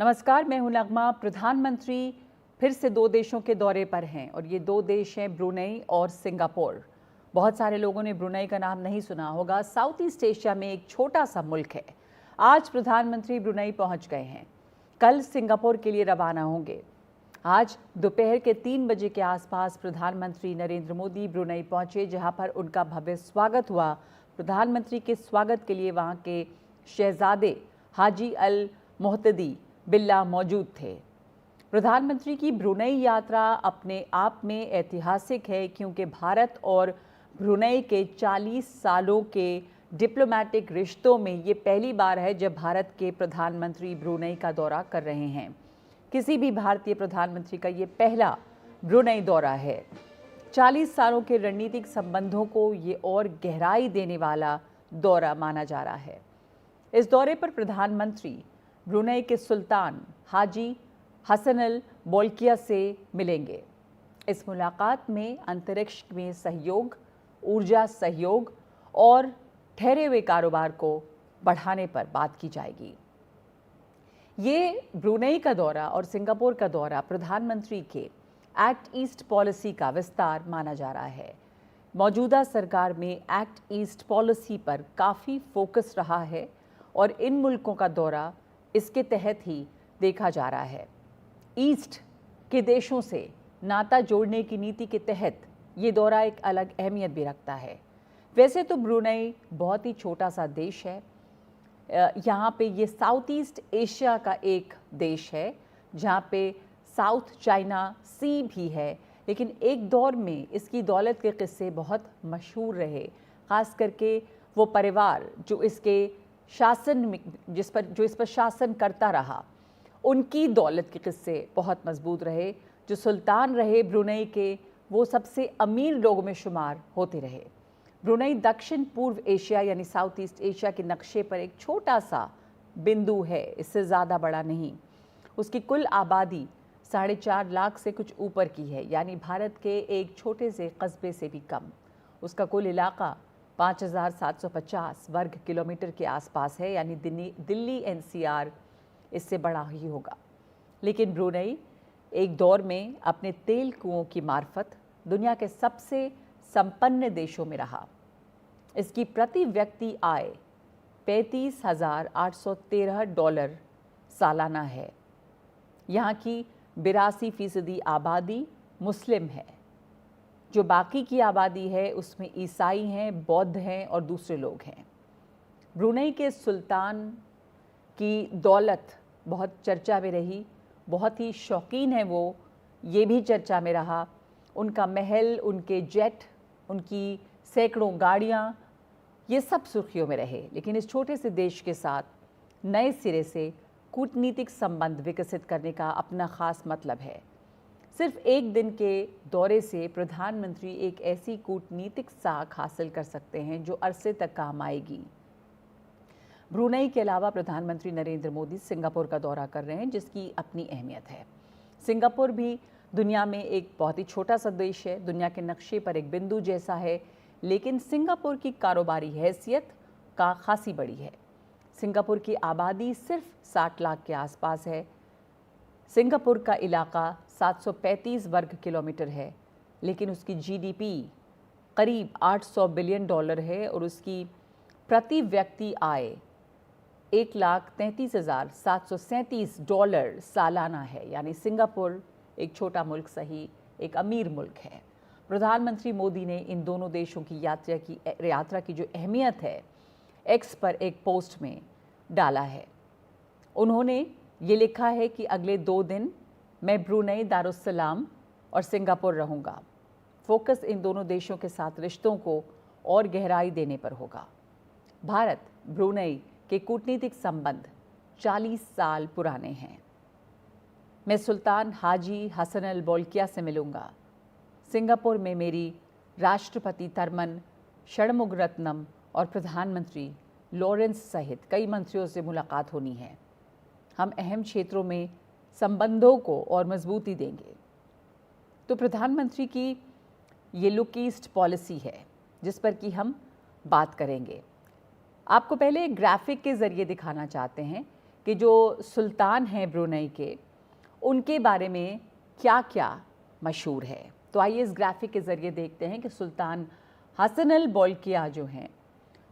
नमस्कार, मैं हूं नगमा। प्रधानमंत्री फिर से दो देशों के दौरे पर हैं और ये दो देश हैं ब्रुनेई और सिंगापुर। बहुत सारे लोगों ने ब्रुनेई का नाम नहीं सुना होगा। साउथ ईस्ट एशिया में एक छोटा सा मुल्क है। आज प्रधानमंत्री ब्रुनेई पहुंच गए हैं, कल सिंगापुर के लिए रवाना होंगे। आज दोपहर के 3 बजे के आसपास प्रधानमंत्री नरेंद्र मोदी ब्रुनेई पहुंचे, जहां पर उनका भव्य स्वागत हुआ। प्रधानमंत्री के स्वागत के लिए वहां के शहजादे हाजी अल मोहतदी बिल्ला मौजूद थे। प्रधानमंत्री की ब्रुनेई यात्रा अपने आप में ऐतिहासिक है, क्योंकि भारत और ब्रुनेई के 40 सालों के डिप्लोमेटिक रिश्तों में ये पहली बार है जब भारत के प्रधानमंत्री ब्रुनेई का दौरा कर रहे हैं। किसी भी भारतीय प्रधानमंत्री का ये पहला ब्रुनेई दौरा है। 40 सालों के रणनीतिक संबंधों को ये और गहराई देने वाला दौरा माना जा रहा है। इस दौरे पर प्रधानमंत्री ब्रुनेई के सुल्तान हाजी हसन अल बोल्किया से मिलेंगे। इस मुलाकात में अंतरिक्ष में सहयोग, ऊर्जा सहयोग और ठहरे हुए कारोबार को बढ़ाने पर बात की जाएगी। ये ब्रुनेई का दौरा और सिंगापुर का दौरा प्रधानमंत्री के एक्ट ईस्ट पॉलिसी का विस्तार माना जा रहा है। मौजूदा सरकार में एक्ट ईस्ट पॉलिसी पर काफ़ी फोकस रहा है और इन मुल्कों का दौरा इसके तहत ही देखा जा रहा है। ईस्ट के देशों से नाता जोड़ने की नीति के तहत ये दौरा एक अलग अहमियत भी रखता है। वैसे तो ब्रुनेई बहुत ही छोटा सा देश है। यहाँ पे ये साउथ ईस्ट एशिया का एक देश है, जहाँ पे साउथ चाइना सी भी है, लेकिन एक दौर में इसकी दौलत के किस्से बहुत मशहूर रहे। ख़ास करके वो परिवार जो इसके शासन जो इस पर शासन करता रहा, उनकी दौलत के किस्से बहुत मजबूत रहे। जो सुल्तान रहे ब्रुनेई के, वो सबसे अमीर लोगों में शुमार होते रहे। ब्रुनेई दक्षिण पूर्व एशिया यानी साउथ ईस्ट एशिया के नक्शे पर एक छोटा सा बिंदु है, इससे ज़्यादा बड़ा नहीं। उसकी कुल आबादी 4.5 लाख से कुछ ऊपर की है, यानी भारत के एक छोटे से कस्बे से भी कम। उसका कुल इलाका 5,750 वर्ग किलोमीटर के आसपास है, यानी दिल्ली एनसीआर इससे बड़ा ही होगा। लेकिन ब्रुनेई एक दौर में अपने तेल कुओं की मार्फत दुनिया के सबसे संपन्न देशों में रहा। इसकी प्रति व्यक्ति आय $35,813 सालाना है। यहाँ की 82% आबादी मुस्लिम है। जो बाकी की आबादी है उसमें ईसाई हैं, बौद्ध हैं और दूसरे लोग हैं। ब्रुनेई के सुल्तान की दौलत बहुत चर्चा में रही, बहुत ही शौकीन है वो, ये भी चर्चा में रहा। उनका महल, उनके जेट, उनकी सैकड़ों गाड़ियाँ, ये सब सुर्खियों में रहे। लेकिन इस छोटे से देश के साथ नए सिरे से कूटनीतिक संबंध विकसित करने का अपना ख़ास मतलब है। सिर्फ एक दिन के दौरे से प्रधानमंत्री एक ऐसी कूटनीतिक साख हासिल कर सकते हैं जो अरसे तक काम आएगी। ब्रुनेई के अलावा प्रधानमंत्री नरेंद्र मोदी सिंगापुर का दौरा कर रहे हैं, जिसकी अपनी अहमियत है। सिंगापुर भी दुनिया में एक बहुत ही छोटा सा देश है, दुनिया के नक्शे पर एक बिंदु जैसा है, लेकिन सिंगापुर की कारोबारी हैसियत का खासी बड़ी है। सिंगापुर की आबादी सिर्फ 60 लाख के आसपास है। सिंगापुर का इलाका 735 वर्ग किलोमीटर है, लेकिन उसकी जीडीपी करीब $800 बिलियन है और उसकी प्रति व्यक्ति आय $1,33,737 सालाना है। यानी सिंगापुर एक छोटा मुल्क सही, एक अमीर मुल्क है। प्रधानमंत्री मोदी ने इन दोनों देशों की यात्रा की जो अहमियत है, एक्स पर एक पोस्ट में डाला है। उन्होंने ये लिखा है कि अगले 2 दिन मैं ब्रुनेई, दारुस्सलाम और सिंगापुर रहूँगा। फोकस इन दोनों देशों के साथ रिश्तों को और गहराई देने पर होगा। भारत ब्रुनेई के कूटनीतिक संबंध 40 साल पुराने हैं। मैं सुल्तान हाजी हसन अल बोल्किया से मिलूँगा। सिंगापुर में मेरी राष्ट्रपति थरमन षणमुगरत्नम और प्रधानमंत्री लॉरेंस सहित कई मंत्रियों से मुलाकात होनी है। हम अहम क्षेत्रों में संबंधों को और मजबूती देंगे। तो प्रधानमंत्री की ये लुक ईस्ट पॉलिसी है जिस पर कि हम बात करेंगे। आपको पहले एक ग्राफिक के ज़रिए दिखाना चाहते हैं कि जो सुल्तान हैं ब्रुनई के, उनके बारे में क्या क्या मशहूर है। तो आइए इस ग्राफिक के ज़रिए देखते हैं कि सुल्तान हसन अल बोल्किया जो हैं,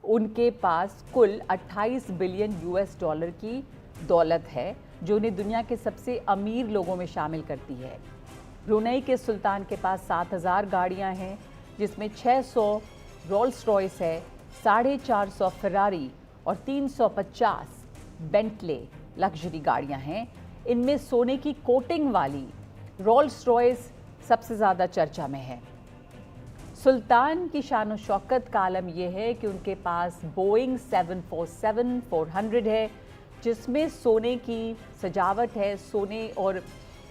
उनके पास कुल 28 बिलियन यूएस डॉलर की दौलत है, जो उन्हें दुनिया के सबसे अमीर लोगों में शामिल करती है। ब्रुनई के सुल्तान के पास 7,000 गाड़ियां हैं, जिसमें 600 रोल्स रॉयस है, 450 फरारी और 350 बेंटले लग्जरी गाड़ियां हैं। इनमें सोने की कोटिंग वाली रोल्स रॉयस सबसे ज़्यादा चर्चा में है। सुल्तान की शान और शौकत का आलम यह है कि उनके पास बोइंग 747-400 है, जिसमें सोने की सजावट है, सोने और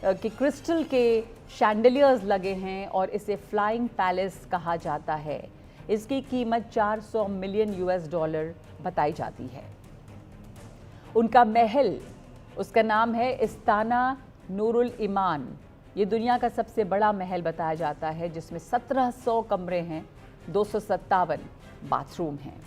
के क्रिस्टल के शैंडलियर्स लगे हैं और इसे फ्लाइंग पैलेस कहा जाता है। इसकी कीमत 400 मिलियन यूएस डॉलर बताई जाती है। उनका महल, उसका नाम है इस्ताना नूरुल ईमान। ये दुनिया का सबसे बड़ा महल बताया जाता है, जिसमें 1700 कमरे हैं, 257 बाथरूम हैं।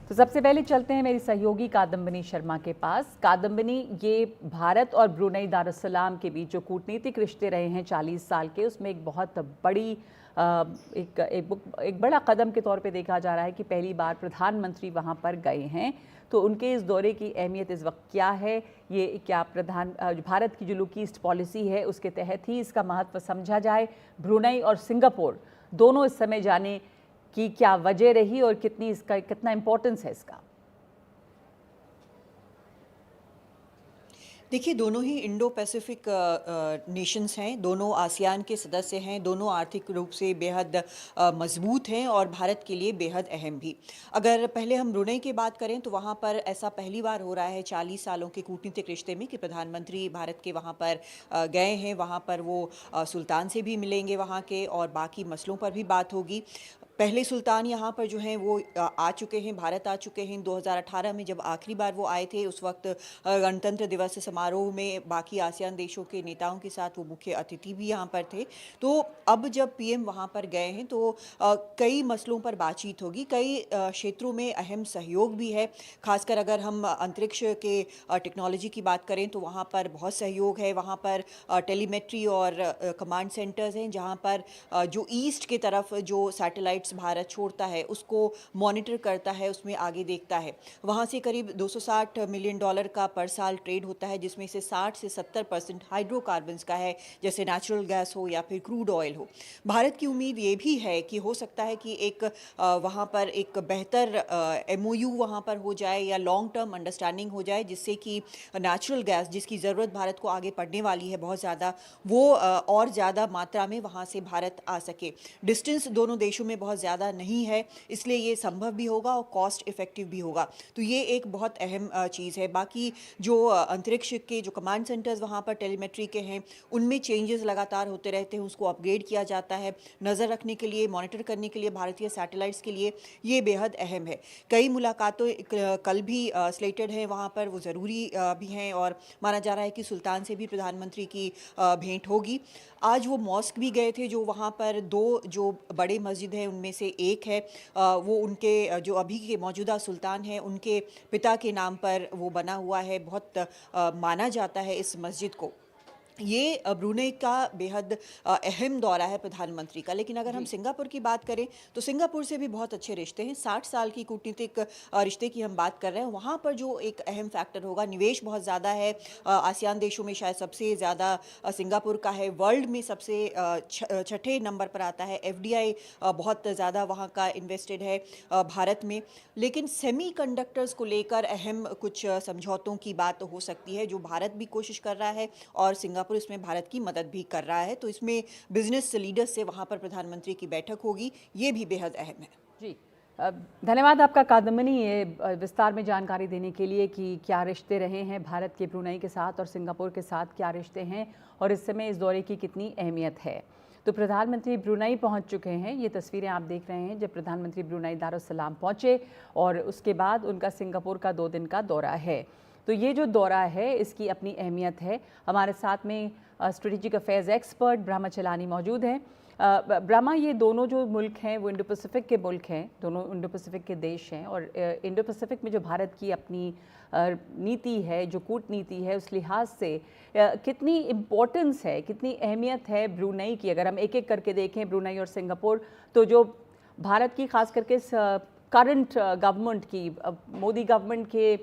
तो सबसे पहले चलते हैं मेरी सहयोगी कादम्बिनी शर्मा के पास। कादम्बिनी, ये भारत और ब्रुनई दारुस्सलाम के बीच जो कूटनीतिक रिश्ते रहे हैं 40 साल के, उसमें एक बहुत बड़ी एक बड़ा कदम के तौर पे देखा जा रहा है कि पहली बार प्रधानमंत्री वहाँ पर गए हैं। तो उनके इस दौरे की अहमियत इस वक्त क्या है? ये क्या भारत की जो लुक ईस्ट पॉलिसी है उसके तहत ही इसका महत्व समझा जाए? ब्रुनई और सिंगापुर दोनों इस समय जाने की क्या वजह रही और कितना इम्पोर्टेंस है इसका? देखिए, दोनों ही इंडो पैसिफिक नेशंस हैं, दोनों आसियान के सदस्य हैं, दोनों आर्थिक रूप से बेहद मजबूत हैं और भारत के लिए बेहद अहम भी। अगर पहले हम ब्रुनई की बात करें तो वहाँ पर ऐसा पहली बार हो रहा है 40 सालों के कूटनीतिक रिश्ते में कि प्रधानमंत्री भारत के वहाँ पर गए हैं। वहाँ पर वो सुल्तान से भी मिलेंगे वहाँ के, और बाकी मसलों पर भी बात होगी। पहले सुल्तान यहाँ पर जो हैं वो आ चुके हैं, भारत आ चुके हैं 2018 में। जब आखिरी बार वो आए थे उस वक्त गणतंत्र दिवस समारोह में बाकी आसियान देशों के नेताओं के साथ वो मुख्य अतिथि भी यहाँ पर थे। तो अब जब पीएम वहाँ पर गए हैं तो कई मसलों पर बातचीत होगी, कई क्षेत्रों में अहम सहयोग भी है। खासकर अगर हम अंतरिक्ष के टेक्नोलॉजी की बात करें तो वहाँ पर बहुत सहयोग है। वहाँ पर टेलीमेट्री और कमांड सेंटर्स हैं, जहाँ पर जो ईस्ट के तरफ जो सैटेलाइट्स भारत छोड़ता है उसको मॉनिटर करता है, उसमें आगे देखता है। वहाँ से करीब 260 मिलियन डॉलर का पर साल ट्रेड होता है, जिसमें से 60 से 70% हाइड्रोकार्बन्स का है, जैसे नेचुरल गैस हो या फिर क्रूड ऑयल हो। भारत की उम्मीद ये भी है कि हो सकता है कि एक वहाँ पर एक बेहतर MOU वहाँ पर हो जाए या लॉन्ग टर्म अंडरस्टैंडिंग हो जाए, जिससे कि नेचुरल गैस जिसकी ज़रूरत भारत को आगे पड़ने वाली है बहुत ज़्यादा, वो और ज़्यादा मात्रा में वहाँ से भारत आ सके। डिस्टेंस दोनों देशों में बहुत ज़्यादा नहीं है, इसलिए ये संभव भी होगा और कॉस्ट इफेक्टिव भी होगा। तो ये एक बहुत अहम चीज़ है। बाकी जो अंतरिक्ष के जो कमांड सेंटर्स वहाँ पर टेलीमेट्री के हैं, उनमें चेंजेस लगातार होते रहते हैं, उसको अपग्रेड किया जाता है। नज़र रखने के लिए, मॉनिटर करने के लिए भारतीय सैटेलाइट्स के लिए ये बेहद अहम है। कई मुलाकातें कल भी स्लेटेड हैं वहाँ पर, वो ज़रूरी भी हैं, और माना जा रहा है कि सुल्तान से भी प्रधानमंत्री की भेंट होगी। आज वो मॉस्क भी गए थे, जो वहाँ पर 2 जो बड़े मस्जिद हैं उनमें से एक है, वो उनके जो अभी के मौजूदा सुल्तान हैं उनके पिता के नाम पर वो बना हुआ है। बहुत माना जाता है इस मस्जिद को। ये ब्रुनई का बेहद अहम दौरा है प्रधानमंत्री का। लेकिन अगर हम सिंगापुर की बात करें तो सिंगापुर से भी बहुत अच्छे रिश्ते हैं। 60 साल की कूटनीतिक रिश्ते की हम बात कर रहे हैं। वहाँ पर जो एक अहम फैक्टर होगा, निवेश बहुत ज़्यादा है। आसियान देशों में शायद सबसे ज़्यादा सिंगापुर का है, वर्ल्ड में सबसे छठे नंबर पर आता है। FDI बहुत ज़्यादा वहाँ का इन्वेस्टेड है भारत में। लेकिन सेमीकंडक्टर्स को लेकर अहम कुछ समझौतों की बात हो सकती है, जो भारत भी कोशिश कर रहा है और सिंगापुर इसमें भारत की मदद भी कर रहा है। तो इसमें बिजनेस लीडर्स से वहाँ पर प्रधानमंत्री की बैठक होगी, ये भी बेहद अहम है। जी, धन्यवाद आपका कादम्बिनी, ये विस्तार में जानकारी देने के लिए कि क्या रिश्ते रहे हैं भारत के ब्रुनई के साथ और सिंगापुर के साथ क्या रिश्ते हैं और इस समय इस दौरे की कितनी अहमियत है। तो प्रधानमंत्री ब्रुनई पहुंच चुके हैं। ये तस्वीरें आप देख रहे हैं जब प्रधानमंत्री ब्रुनई दारुस्सलाम पहुंचे, और उसके बाद उनका सिंगापुर का 2 दिन का दौरा है। तो ये जो दौरा है इसकी अपनी अहमियत है। हमारे साथ में स्ट्रेटेजिक अफेयर्स एक्सपर्ट ब्रह्मा चलानी मौजूद हैं। ब्रह्मा, ये दोनों जो मुल्क हैं वो इंडो पैसिफिक के मुल्क हैं, दोनों इंडो पैसिफिक के देश हैं, और इंडो पैसिफिक में जो भारत की अपनी नीति है, जो कूटनीति है, उस लिहाज से कितनी इम्पोर्टेंस है, कितनी अहमियत है ब्रूनेई की? अगर हम एक एक करके देखें ब्रूनेई और सिंगापुर, तो जो भारत की खास करके करंट गवर्नमेंट की, मोदी गवर्नमेंट के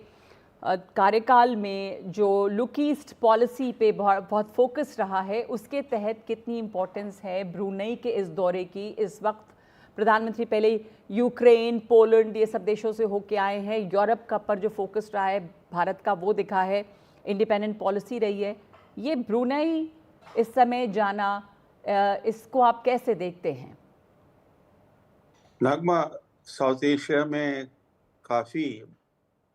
कार्यकाल में जो लुक ईस्ट पॉलिसी पे बहुत फोकस रहा है, उसके तहत कितनी इम्पोर्टेंस है ब्रूनेई के इस दौरे की? इस वक्त प्रधानमंत्री पहले यूक्रेन, पोलैंड, ये सब देशों से होके आए हैं, यूरोप का पर जो फोकस रहा है भारत का वो दिखा है, इंडिपेंडेंट पॉलिसी रही है। ये ब्रूनेई इस समय जाना, इसको आप कैसे देखते हैं? नागमा, साउथ एशिया में काफ़ी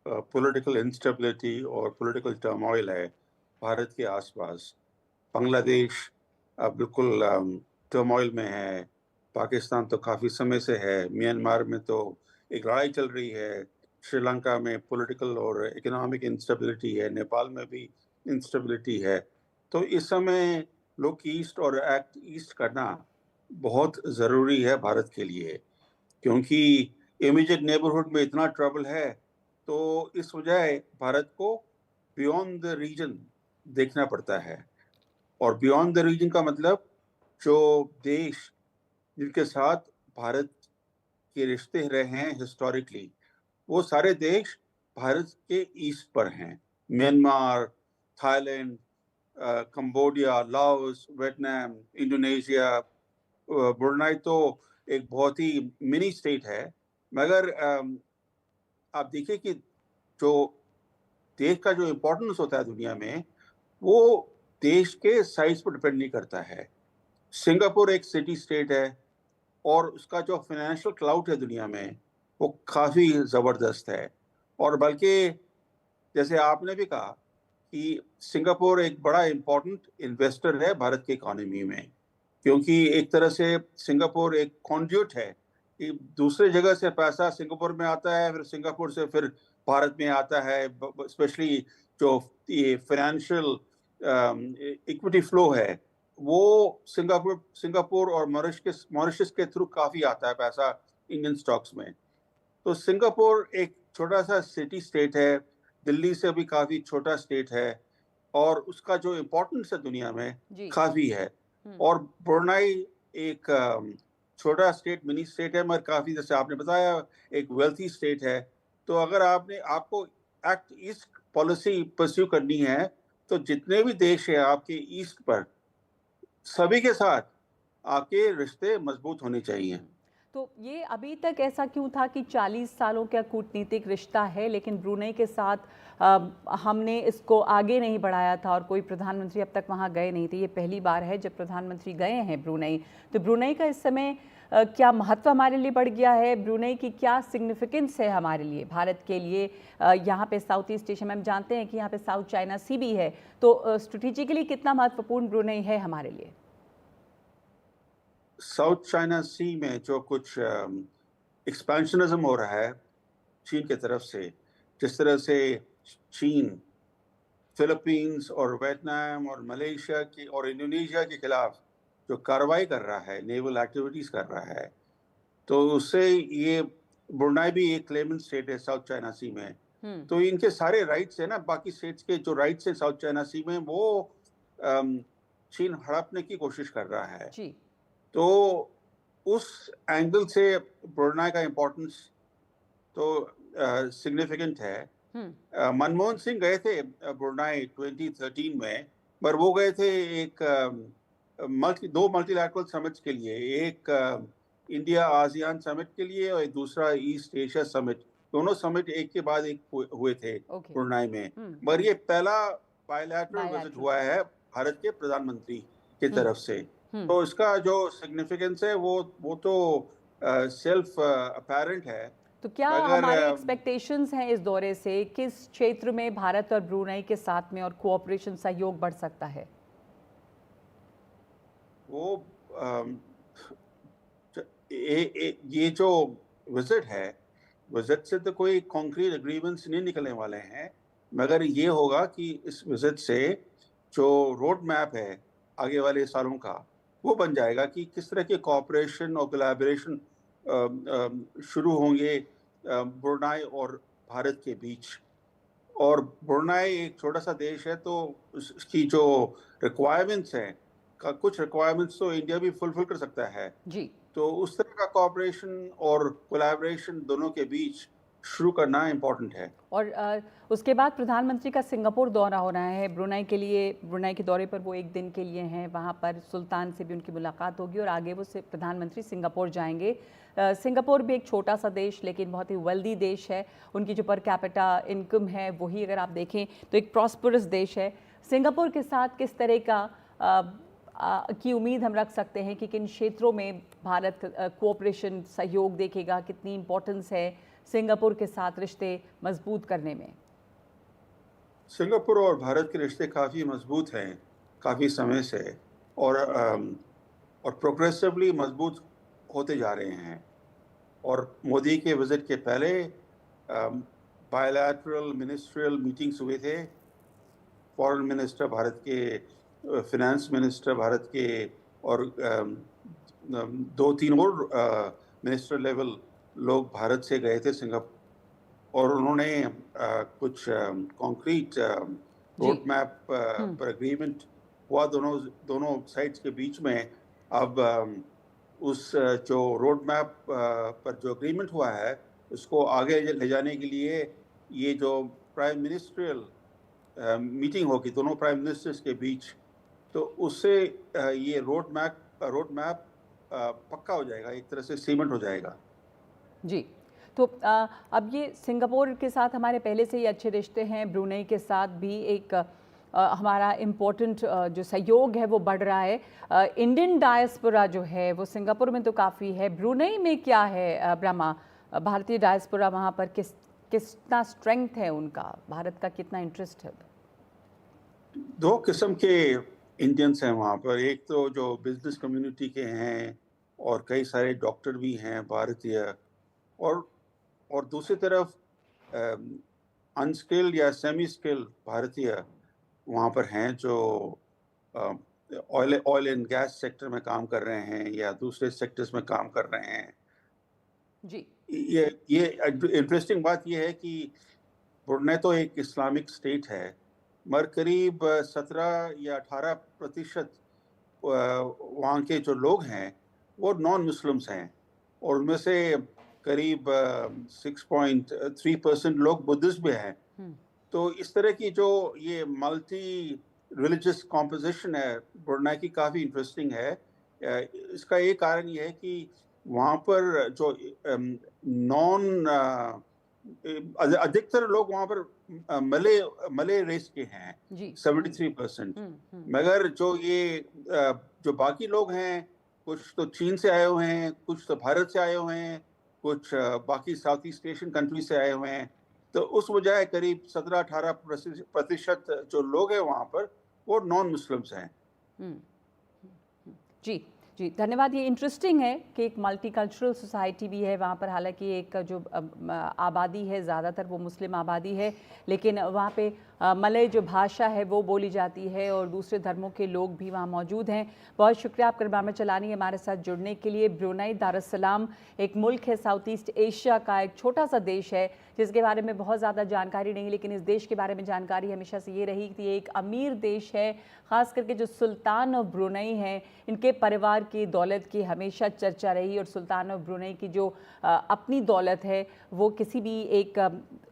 पॉलिटिकल इंस्टेबिलिटी और पॉलिटिकल टर्मोइल है भारत के आसपास। बांग्लादेश बिल्कुल टर्मोइल में है, पाकिस्तान तो काफ़ी समय से है, म्यांमार में तो एक लड़ाई चल रही है, श्रीलंका में पॉलिटिकल और इकोनॉमिक इंस्टेबिलिटी है, नेपाल में भी इंस्टेबिलिटी है। तो इस समय लुक ईस्ट और एक्ट ईस्ट करना बहुत ज़रूरी है भारत के लिए, क्योंकि इमीडिएट नेबरहुड में इतना ट्रबल है, तो इस वजह भारत को बियॉन्ड द रीजन देखना पड़ता है। और बियॉन्ड द रीजन का मतलब जो देश जिनके साथ भारत के रिश्ते रहे हैं हिस्टोरिकली, वो सारे देश भारत के ईस्ट पर हैं। Myanmar, Thailand, Cambodia, Laos, Vietnam, Indonesia, Brunei तो एक बहुत ही मिनी स्टेट है, मगर आप देखिए कि जो देश का जो इम्पोर्टेंस होता है दुनिया में, वो देश के साइज पर डिपेंड नहीं करता है। सिंगापुर एक सिटी स्टेट है और उसका जो फाइनेंशियल क्लाउड है दुनिया में वो काफ़ी ज़बरदस्त है। और बल्कि जैसे आपने भी कहा कि सिंगापुर एक बड़ा इम्पोर्टेंट इन्वेस्टर है भारत की इकोनॉमी में, क्योंकि एक तरह से सिंगापुर एक कॉन्ड्यूट है कि दूसरे जगह से पैसा सिंगापुर में आता है, फिर सिंगापुर से फिर भारत में आता है। स्पेशली जो ये फाइनेंशियल इक्विटी फ्लो है, वो सिंगापुर और मॉरिशस के थ्रू काफ़ी आता है पैसा इंडियन स्टॉक्स में। तो सिंगापुर एक छोटा सा सिटी स्टेट है, दिल्ली से भी काफ़ी छोटा स्टेट है, और उसका जो इम्पोर्टेंस है दुनिया में काफ़ी है। और ब्रुनेई एक छोटा स्टेट, मिनी स्टेट है, मगर काफ़ी, जैसे आपने बताया, एक वेल्थी स्टेट है। तो अगर आपको एक्ट ईस्ट पॉलिसी परस्यू करनी है, तो जितने भी देश हैं आपके ईस्ट पर, सभी के साथ आपके रिश्ते मजबूत होने चाहिए। तो ये अभी तक ऐसा क्यों था कि 40 सालों का कूटनीतिक रिश्ता है, लेकिन ब्रूनेई के साथ हमने इसको आगे नहीं बढ़ाया था और कोई प्रधानमंत्री अब तक वहाँ गए नहीं थे? ये पहली बार है जब प्रधानमंत्री गए हैं ब्रूनेई। तो ब्रूनेई का इस समय क्या महत्व हमारे लिए बढ़ गया है? ब्रूनेई की क्या सिग्निफिकेंस है हमारे लिए, भारत के लिए? यहाँ पे साउथ ईस्ट एशिया में हम जानते हैं कि यहाँ पे साउथ चाइना सी भी है, तो स्ट्रेटेजिकली कितना महत्वपूर्ण ब्रूनेई है हमारे लिए? साउथ चाइना सी में जो कुछ एक्सपेंशनिज्म हो रहा है चीन की तरफ से, जिस तरह से चीन फिलीपींस और वियतनाम और मलेशिया की और इंडोनेशिया के खिलाफ जो कार्रवाई कर रहा है, नेवल एक्टिविटीज कर रहा है, तो उससे ये ब्रुनेई भी एक क्लेमेंट स्टेट है साउथ चाइना सी में। तो इनके सारे राइट्स है ना, बाकी स्टेट्स के जो राइट्स है साउथ चाइना सी में, वो चीन हड़पने की कोशिश कर रहा है जी। तो उस एंगल से ब्रुनेई का इम्पोर्टेंस तो सिग्निफिकेंट है। मनमोहन सिंह गए थे ब्रुनेई 2013 में, पर वो गए थे एक दो मल्टीलैटरल समिट्स के लिए, एक इंडिया आसियान समिट के लिए और दूसरा ईस्ट एशिया समिट। दोनों समिट एक के बाद एक हुए थे ब्रुनेई में, पर ये पहला बायलैटरल विजिट हुआ है भारत के प्रधानमंत्री की तरफ से। तो इसका जो सिग्निफिकेंस है वो तो सेल्फ अपैरेंट है। तो क्या हमारे एक्सपेक्टेशंस हैं इस दौरे से? किस क्षेत्र में भारत और ब्रुनेई के साथ में और कोऑपरेशन सहयोग बढ़ सकता है? वो ये जो विजिट है, विजिट से तो कोई कॉन्क्रीट एग्रीमेंट्स नहीं निकलने वाले हैं, मगर ये होगा कि इस विजिट से जो रोड मैप है आगे वाले सालों का, वो बन जाएगा कि किस तरह के कॉपरेशन और कोलैबोरेशन शुरू होंगे ब्रुनाई और भारत के बीच। और ब्रुनाई एक छोटा सा देश है, तो उसकी जो रिक्वायरमेंट्स हैं, कुछ रिक्वायरमेंट्स तो इंडिया भी फुलफिल कर सकता है। जी। तो उस तरह का कॉपरेशन और कोलैबोरेशन दोनों के बीच शुरू करना इम्पोर्टेंट है। और उसके बाद प्रधानमंत्री का सिंगापुर दौरा हो रहा है ब्रुनाई के लिए। ब्रुनाई के दौरे पर वो एक दिन के लिए हैं, वहाँ पर सुल्तान से भी उनकी मुलाकात होगी और आगे वो प्रधानमंत्री सिंगापुर जाएंगे। सिंगापुर भी एक छोटा सा देश लेकिन बहुत ही वेल्दी देश है। उनकी जो पर कैपिटा इनकम है वही अगर आप देखें तो एक प्रॉस्परस देश है। सिंगापुर के साथ किस तरह का की उम्मीद हम रख सकते हैं कि किन क्षेत्रों में भारत कोऑपरेशन सहयोग देखेगा, कितनी इम्पोर्टेंस है सिंगापुर के साथ रिश्ते मजबूत करने में? सिंगापुर और भारत के रिश्ते काफ़ी मजबूत हैं काफ़ी समय से, और प्रोग्रेसिवली मजबूत होते जा रहे हैं। और मोदी के विज़िट के पहले बायलैटरल मिनिस्ट्रियल मीटिंग्स हुए थे। फॉरेन मिनिस्टर भारत के, फिनेंस मिनिस्टर भारत के, और 2-3 और मिनिस्टर लेवल लोग भारत से गए थे सिंगापुर, और उन्होंने कुछ कॉन्क्रीट रोड मैप पर एग्रीमेंट हुआ दोनों साइड्स के बीच में। अब उस जो रोड मैप पर जो एग्रीमेंट हुआ है उसको आगे ले जाने के लिए ये जो प्राइम मिनिस्ट्रियल मीटिंग होगी दोनों प्राइम मिनिस्टर्स के बीच, तो उससे ये रोड मैप पक्का हो जाएगा, एक तरह से सीमेंट हो जाएगा। जी, तो अब ये सिंगापुर के साथ हमारे पहले से ही अच्छे रिश्ते हैं, ब्रुनेई के साथ भी एक हमारा इम्पोर्टेंट जो सहयोग है वो बढ़ रहा है। इंडियन डायस्पोरा जो है वो सिंगापुर में तो काफ़ी है, ब्रुनेई में क्या है ब्रह्मा? भारतीय डायस्पोरा वहाँ पर कितना स्ट्रेंथ है उनका, भारत का कितना इंटरेस्ट है? 2 किस्म के इंडियंस हैं वहाँ पर। एक तो जो बिजनेस कम्युनिटी के हैं और कई सारे डॉक्टर भी हैं भारतीय, और दूसरी तरफ अनस्किल्ड या सेमी स्किल्ड भारतीय वहाँ पर हैं जो ऑयल एंड गैस सेक्टर में काम कर रहे हैं या दूसरे सेक्टर्स में काम कर रहे हैं। जी, ये इंटरेस्टिंग बात ये है कि ब्रुनेई तो एक इस्लामिक स्टेट है, मगर करीब 17 या 18% वहाँ के जो लोग हैं वो नॉन मुस्लिम्स हैं, और उनमें से करीब 6.3% लोग बुद्धिस्ट भी हैं। तो इस तरह की जो ये मल्टी रिलीजियस कॉम्पोजिशन है ब्रुनेई की, काफ़ी इंटरेस्टिंग है। इसका एक कारण ये है कि वहाँ पर जो अधिकतर लोग वहाँ पर मले रेस के हैं, 73%। मगर जो ये जो बाकी लोग हैं, कुछ तो चीन से आए हुए हैं, कुछ तो भारत से आए हुए हैं, कुछ बाकी साउथ ईस्ट एशियन कंट्री से आए हुए हैं। तो उस वजह करीब 17-18% जो लोग हैं वहाँ पर वो नॉन मुस्लिम्स हैं। जी जी, धन्यवाद। ये इंटरेस्टिंग है कि एक मल्टीकल्चरल सोसाइटी भी है वहाँ पर, हालांकि एक जो आबादी है ज़्यादातर वो मुस्लिम आबादी है, लेकिन वहाँ पे मलय जो भाषा है वो बोली जाती है और दूसरे धर्मों के लोग भी वहाँ मौजूद हैं। बहुत शुक्रिया आपका प्रोग्राम चलानी हमारे साथ जुड़ने के लिए। ब्रुनेई दारुस्सलाम एक मुल्क है, साउथ ईस्ट एशिया का एक छोटा सा देश है जिसके बारे में बहुत ज़्यादा जानकारी नहीं, लेकिन इस देश के बारे में जानकारी हमेशा से ये रही कि ये एक अमीर देश है। ख़ास करके जो सुल्तान ऑफ ब्रुनेई हैं, इनके परिवार की दौलत की हमेशा चर्चा रही, और सुल्तान ऑफ ब्रुनेई की जो अपनी दौलत है वो किसी भी एक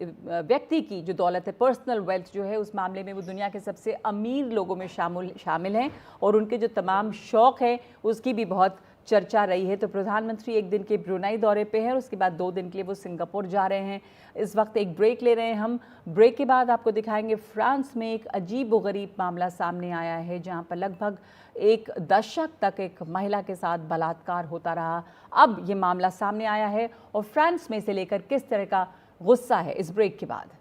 व्यक्ति की जो दौलत है, पर्सनल वेल्थ जो है, उस मामले में वो दुनिया के सबसे अमीर लोगों में शामिल हैं, और उनके जो तमाम शौक़ हैं उसकी भी बहुत चर्चा रही है। तो प्रधानमंत्री एक दिन के ब्रुनेई दौरे पे हैं और उसके बाद 2 दिन के लिए वो सिंगापुर जा रहे हैं। इस वक्त एक ब्रेक ले रहे हैं हम। ब्रेक के बाद आपको दिखाएंगे फ्रांस में एक अजीब व गरीब मामला सामने आया है जहां पर लगभग 1 दशक तक एक महिला के साथ बलात्कार होता रहा। अब ये मामला सामने आया है और फ्रांस में से लेकर किस तरह का गुस्सा है, इस ब्रेक के बाद।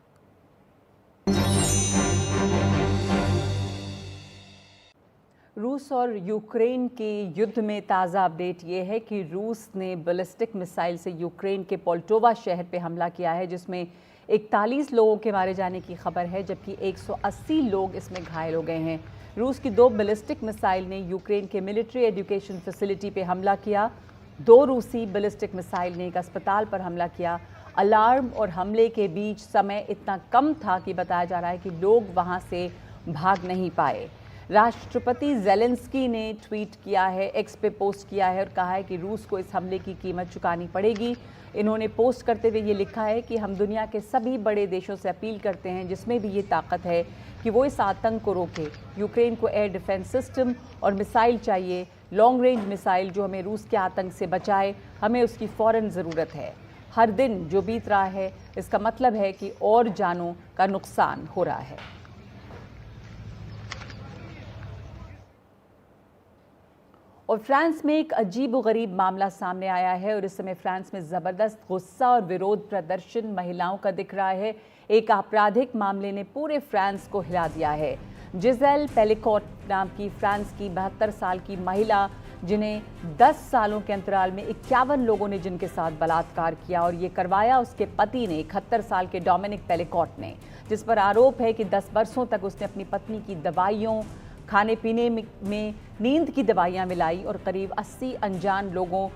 रूस और यूक्रेन के युद्ध में ताज़ा अपडेट ये है कि रूस ने बैलिस्टिक मिसाइल से यूक्रेन के पोल्टोवा शहर पे हमला किया है, जिसमें 41 लोगों के मारे जाने की खबर है, जबकि 180 लोग इसमें घायल हो गए हैं। रूस की 2 बैलिस्टिक मिसाइल ने यूक्रेन के मिलिट्री एजुकेशन फैसिलिटी पे हमला किया। 2 रूसी बैलिस्टिक मिसाइल ने एक अस्पताल पर हमला किया। अलार्म और हमले के बीच समय इतना कम था कि बताया जा रहा है कि लोग वहां से भाग नहीं पाए। राष्ट्रपति ज़ेलेंस्की ने ट्वीट किया है, एक्स पे पोस्ट किया है और कहा है कि रूस को इस हमले की कीमत चुकानी पड़ेगी। इन्होंने पोस्ट करते हुए ये लिखा है कि हम दुनिया के सभी बड़े देशों से अपील करते हैं, जिसमें भी ये ताकत है, कि वो इस आतंक को रोके। यूक्रेन को एयर डिफेंस सिस्टम और मिसाइल चाहिए, लॉन्ग रेंज मिसाइल जो हमें रूस के आतंक से बचाए। हमें उसकी फ़ौरन ज़रूरत है। हर दिन जो बीत रहा है, इसका मतलब है कि और जानों का नुकसान हो रहा है। और फ्रांस में एक अजीब व गरीब मामला सामने आया है और इस समय फ्रांस में ज़बरदस्त गुस्सा और विरोध प्रदर्शन महिलाओं का दिख रहा है। एक आपराधिक मामले ने पूरे फ्रांस को हिला दिया है। जिसेल पेलिकॉट नाम की फ्रांस की 72 साल की महिला, जिन्हें 10 सालों के अंतराल में 51 लोगों ने जिनके साथ बलात्कार किया और ये करवाया उसके पति ने, 71 साल के डोमिनिक पेलिकॉट ने, जिस पर आरोप है कि 10 बरसों तक उसने अपनी पत्नी की दवाइयों, खाने पीने में नींद की दवाइयाँ मिलाई और करीब 80 अनजान लोगों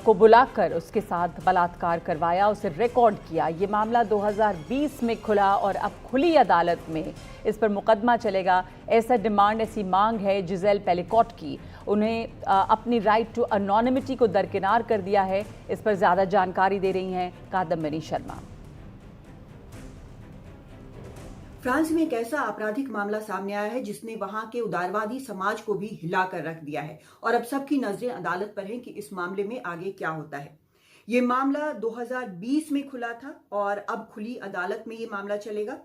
को बुलाकर उसके साथ बलात्कार करवाया, उसे रिकॉर्ड किया। ये मामला 2020 में खुला और अब खुली अदालत में इस पर मुकदमा चलेगा। ऐसा डिमांड, ऐसी मांग है जिसेल पेलिकॉट की। उन्हें अपनी राइट टू अनोनिमिटी को दरकिनार कर दिया है। इस पर ज़्यादा जानकारी दे रही हैं कादम्बिनी शर्मा। फ्रांस में एक ऐसा आपराधिक मामला सामने आया है जिसने वहां के उदारवादी समाज को भी हिलाकर रख दिया है और अब सबकी नजरें अदालत पर हैं कि इस मामले में आगे क्या होता है। ये मामला 2020 में खुला था और अब खुली अदालत में ये मामला चलेगा।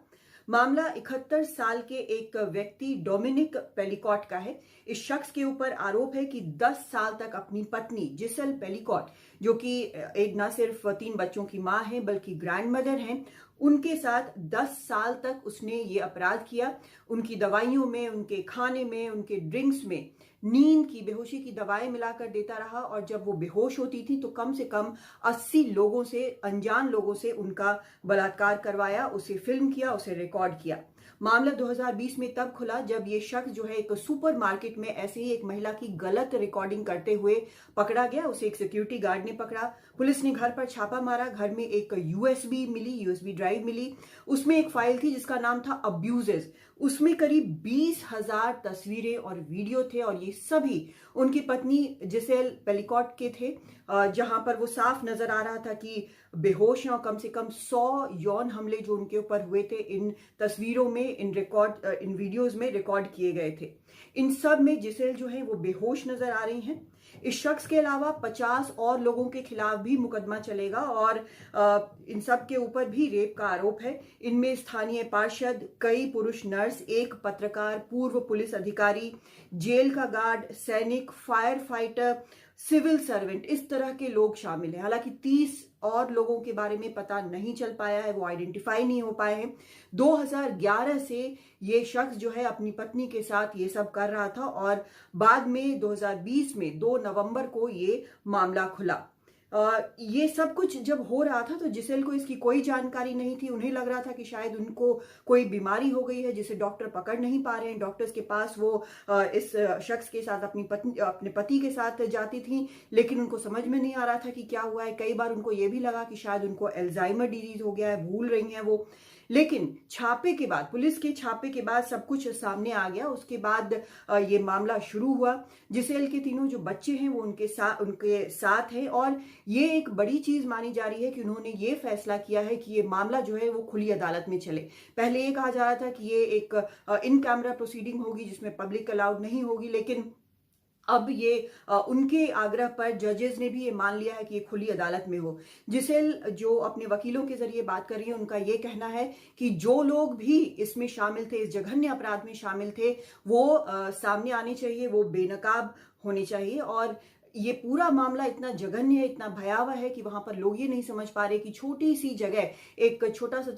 मामला 71 साल के एक व्यक्ति डोमिनिक पेलिकॉट का है। इस शख्स के ऊपर आरोप है कि 10 साल तक अपनी पत्नी जिसेल पेलिकॉट, जो कि एक न सिर्फ 3 बच्चों की मां है बल्कि ग्रैंडमदर हैं, उनके साथ 10 साल तक उसने ये अपराध किया। उनकी दवाइयों में, उनके खाने में, उनके ड्रिंक्स में नींद की, बेहोशी की दवाएं मिलाकर देता रहा और जब वो बेहोश होती थी तो कम से कम 80 लोगों से, अनजान लोगों से उनका बलात्कार करवाया, उसे फिल्म किया, उसे रिकॉर्ड किया। मामला 2020 में तब खुला जब ये शख्स जो है एक सुपरमार्केट में ऐसे ही एक महिला की गलत रिकॉर्डिंग करते हुए पकड़ा गया। उसे एक सिक्योरिटी गार्ड ने पकड़ा। पुलिस ने घर पर छापा मारा। घर में एक यूएसबी ड्राइव मिली। उसमें एक फाइल थी जिसका नाम था अब्यूजेस। उसमें करीब 20,000 तस्वीरें और वीडियो थे और ये सभी उनकी पत्नी जिसेल पेलिकॉट के थे, जहां पर वो साफ नजर आ रहा था कि बेहोश हैं और कम से कम 100 यौन हमले जो उनके ऊपर हुए थे इन तस्वीरों में, इन वीडियोस में रिकॉर्ड किए गए थे। इन सब में जिसेल जो है वो बेहोश नजर आ रही हैं। इस शख्स के अलावा 50 और लोगों के खिलाफ भी मुकदमा चलेगा और इन सब के ऊपर भी रेप का आरोप है। इनमें स्थानीय पार्षद, कई पुरुष नर्स, एक पत्रकार, पूर्व पुलिस अधिकारी, जेल का गार्ड, सैनिक, फायर फाइटर, सिविल सर्वेंट, इस तरह के लोग शामिल हैं। हालांकि 30 और लोगों के बारे में पता नहीं चल पाया है, वो आइडेंटिफाई नहीं हो पाए हैं। 2011 से ये शख्स जो है अपनी पत्नी के साथ ये सब कर रहा था और बाद में 2020 में 2 नवंबर को ये मामला खुला। ये सब कुछ जब हो रहा था तो जिसेल को इसकी कोई जानकारी नहीं थी। उन्हें लग रहा था कि शायद उनको कोई बीमारी हो गई है जिसे डॉक्टर पकड़ नहीं पा रहे हैं। डॉक्टर्स के पास वो इस शख्स के साथ अपने पति के साथ जाती थी, लेकिन उनको समझ में नहीं आ रहा था कि क्या हुआ है। कई बार उनको ये भी लगा कि शायद उनको एल्जाइमर डिजीज हो गया है, भूल रही हैं वो। लेकिन छापे के बाद, पुलिस के छापे के बाद सब कुछ सामने आ गया। उसके बाद ये मामला शुरू हुआ। जिसेल के तीनों जो बच्चे हैं वो उनके साथ हैं और ये एक बड़ी चीज मानी जा रही है कि उन्होंने ये फैसला किया है कि ये मामला जो है वो खुली अदालत में चले। पहले ये कहा जा रहा था कि ये एक इन कैमरा प्रोसीडिंग होगी जिसमें पब्लिक अलाउड नहीं होगी, लेकिन अब ये उनके आग्रह पर जजेस ने भी ये मान लिया है कि ये खुली अदालत में हो। जिसेल जो अपने वकीलों के जरिए बात कर रही है, उनका ये कहना है कि जो लोग भी इसमें शामिल थे, इस जघन्य अपराध में शामिल थे, वो सामने आने चाहिए, वो बेनकाब होने चाहिए। और ये पूरा मामला इतना जघन्य है, इतना भयावह है कि वहां पर लोग ये नहीं समझ पा रहे कि छोटी सी जगह, एक छोटा सा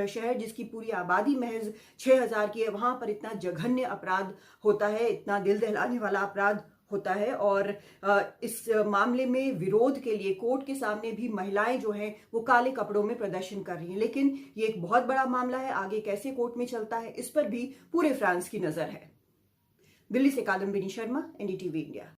शहर जिसकी पूरी आबादी महज 6000 की है, वहां पर इतना जघन्य अपराध होता है, इतना दिल दहलाने वाला अपराध होता है और इस मामले में विरोध के लिए कोर्ट के सामने भी महिलाएं जो हैं वो काले कपड़ों में प्रदर्शन कर रही हैं। लेकिन ये एक बहुत बड़ा मामला है, आगे कैसे कोर्ट में चलता है इस पर भी पूरे फ्रांस की नजर है। दिल्ली से कादम्बिनी शर्मा, एनडीटीवी इंडिया।